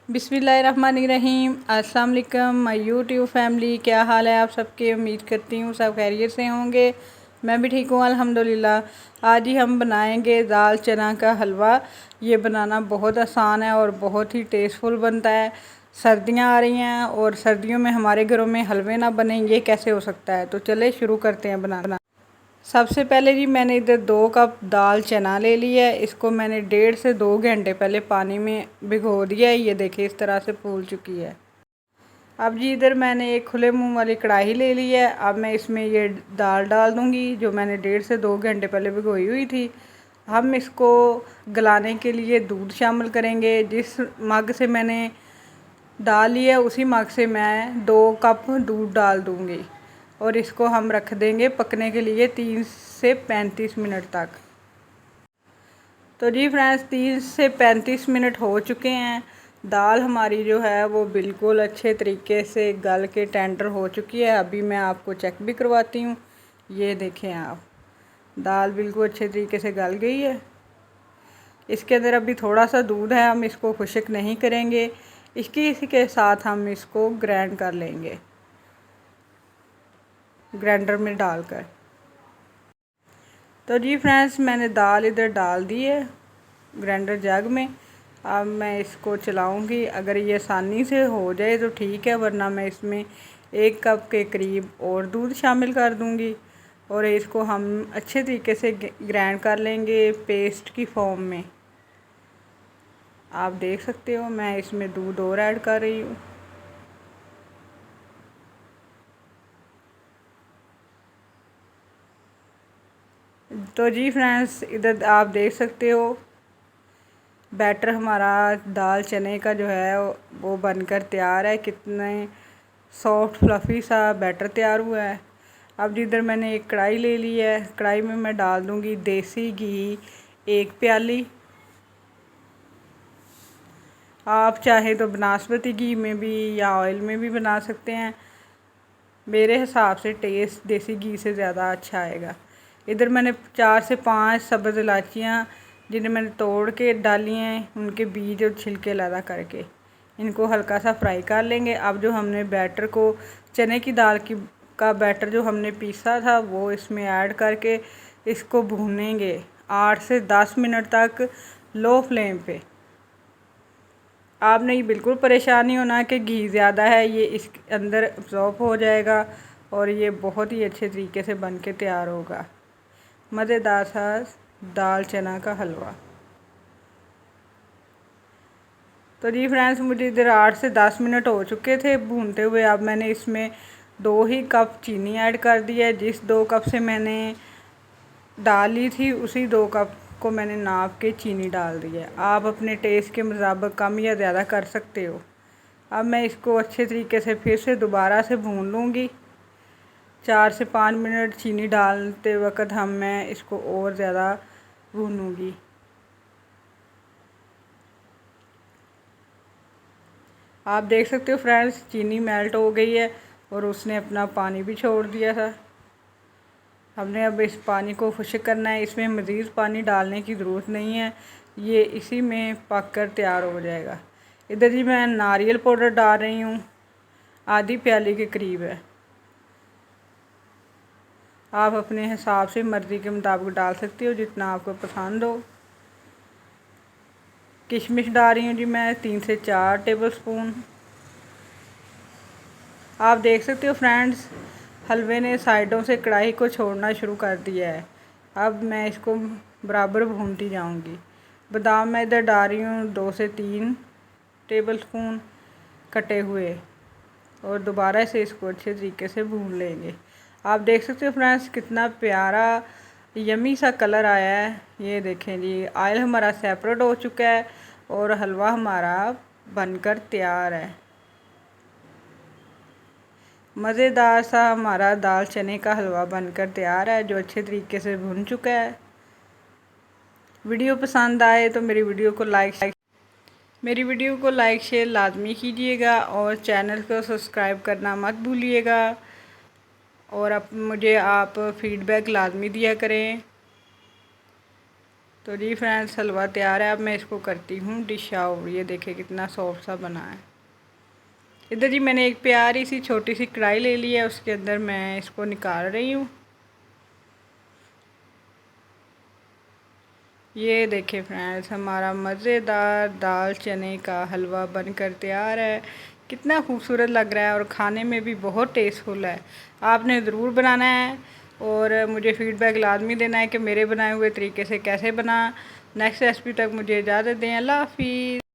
बिस्मिल्लाहिर्रहमानिर्रहीम। अस्सलाम वालेकुम माय यूट्यूब फैमिली, क्या हाल है आप सबके। उम्मीद करती हूँ सब खैरियत से होंगे। मैं भी ठीक हूँ अल्हम्दुलिल्लाह। आज ही हम बनाएंगे दाल चना का हलवा। ये बनाना बहुत आसान है और बहुत ही टेस्टफुल बनता है। सर्दियाँ आ रही हैं और सर्दियों में हमारे घरों में हलवे ना बने, ये कैसे हो सकता है। तो चले शुरू करते हैं बनाना। सबसे पहले जी मैंने इधर 2 कप दाल चना ले लिया है। इसको मैंने 1.5 से 2 घंटे पहले पानी में भिगो दिया है। ये देखिए इस तरह से फूल चुकी है। अब जी इधर मैंने एक खुले मुंह वाली कढ़ाई ले ली है। अब मैं इसमें ये दाल डाल दूंगी जो मैंने 1.5 से 2 घंटे पहले भिगोई हुई थी। हम इसको गलाने के लिए दूध शामिल करेंगे। जिस मग से मैंने डाल लिया उसी मग से मैं 2 कप दूध डाल दूंगी और इसको हम रख देंगे पकने के लिए 30 से 35 मिनट तक। तो जी फ्रेंड्स 30 से 35 मिनट हो चुके हैं। दाल हमारी जो है वो बिल्कुल अच्छे तरीके से गल के टेंडर हो चुकी है। अभी मैं आपको चेक भी करवाती हूँ। ये देखें आप, दाल बिल्कुल अच्छे तरीके से गल गई है। इसके अंदर अभी थोड़ा सा दूध है, हम इसको खुश्क नहीं करेंगे। इसी के साथ हम इसको ग्राइंड कर लेंगे ग्राइंडर में डालकर। तो जी फ्रेंड्स मैंने दाल इधर डाल दी है ग्राइंडर जग में। अब मैं इसको चलाऊंगी। अगर ये आसानी से हो जाए तो ठीक है, वरना मैं इसमें 1 कप के करीब और दूध शामिल कर दूंगी और इसको हम अच्छे तरीके से ग्राइंड कर लेंगे पेस्ट की फॉर्म में। आप देख सकते हो मैं इसमें दूध और ऐड कर रही हूँ। तो जी फ्रेंड्स इधर आप देख सकते हो बैटर हमारा दाल चने का जो है वो बनकर तैयार है। कितने सॉफ्ट फ्लफ़ी सा बैटर तैयार हुआ है। अब जिधर मैंने एक कढ़ाई ले ली है, कढ़ाई में मैं डाल दूंगी देसी घी 1 प्याली। आप चाहे तो बनास्पति घी में भी या ऑयल में भी बना सकते हैं। मेरे हिसाब से टेस्ट देसी घी से ज़्यादा अच्छा आएगा। इधर मैंने 4 से 5 सब्ज़ इलायचियाँ जिन्हें मैंने तोड़ के डाली हैं, उनके बीज और छिलके अलग करके इनको हल्का सा फ्राई कर लेंगे। अब जो हमने बैटर को चने की दाल का बैटर जो हमने पीसा था वो इसमें ऐड करके इसको भूनेंगे 8 से 10 मिनट तक लो फ्लेम पे। आप नहीं बिल्कुल परेशान नहीं होना कि घी ज़्यादा है, ये इस अंदर अब्ज़ॉर्ब हो जाएगा और ये बहुत ही अच्छे तरीके से बन के तैयार होगा। मज़ेदार सा दाल चना का हलवा। तो जी फ्रेंड्स मुझे इधर 8 से 10 मिनट हो चुके थे भूनते हुए। अब मैंने इसमें 2 ही कप चीनी ऐड कर दी है। जिस 2 कप से मैंने डाली थी उसी 2 कप को मैंने नाप के चीनी डाल दी है। आप अपने टेस्ट के मुताबिक कम या ज़्यादा कर सकते हो। अब मैं इसको अच्छे तरीके से फिर से दोबारा से भून लूँगी। 4 से 5 मिनट चीनी डालते वक्त मैं इसको और ज़्यादा भूनूँगी। आप देख सकते हो फ्रेंड्स चीनी मेल्ट हो गई है और उसने अपना पानी भी छोड़ दिया था। हमने अब इस पानी को खुश्क करना है। इसमें मज़ीद पानी डालने की ज़रूरत नहीं है, ये इसी में पक कर तैयार हो जाएगा। इधर जी मैं नारियल पाउडर डाल रही हूँ, आधी प्याली के करीब है। आप अपने हिसाब से मर्ज़ी के मुताबिक डाल सकते हो जितना आपको पसंद हो। किशमिश डाल रही हूँ जी मैं 3 से 4 टेबल स्पून। आप देख सकते हो फ्रेंड्स हलवे ने साइडों से कढ़ाई को छोड़ना शुरू कर दिया है। अब मैं इसको बराबर भूनती जाऊंगी। बादाम मैं इधर डाल रही हूँ 2 से 3 टेबल स्पून कटे हुए और दोबारा से इसको अच्छे तरीके से भून लेंगे। आप देख सकते हो फ्रेंड्स कितना प्यारा यमी सा कलर आया है। ये देखें जी ऑयल हमारा सेपरेट हो चुका है और हलवा हमारा बनकर तैयार है। मज़ेदार सा हमारा दाल चने का हलवा बनकर तैयार है जो अच्छे तरीके से भुन चुका है। वीडियो पसंद आए तो मेरी वीडियो को लाइक शेयर लाजमी कीजिएगा और चैनल को सब्सक्राइब करना मत भूलिएगा। और अब मुझे आप फीडबैक लाजमी दिया करें। तो जी फ्रेंड्स, हलवा तैयार है। अब मैं इसको करती हूँ डिश आउट। ये देखिए कितना सॉफ्ट सा बना है। इधर जी मैंने एक प्यारी सी छोटी सी कढ़ाई ले ली है, उसके अंदर मैं इसको निकाल रही हूँ। ये देखिए फ्रेंड्स, हमारा मज़ेदार दाल चने का हलवा बनकर तैयार है। कितना खूबसूरत लग रहा है और खाने में भी बहुत टेस्टफुल है। आपने ज़रूर बनाना है और मुझे फ़ीडबैक लाजमी देना है कि मेरे बनाए हुए तरीके से कैसे बना। नेक्स्ट रेसिपी तक मुझे इजाज़त दें। अल्लाह हाफ़िज़।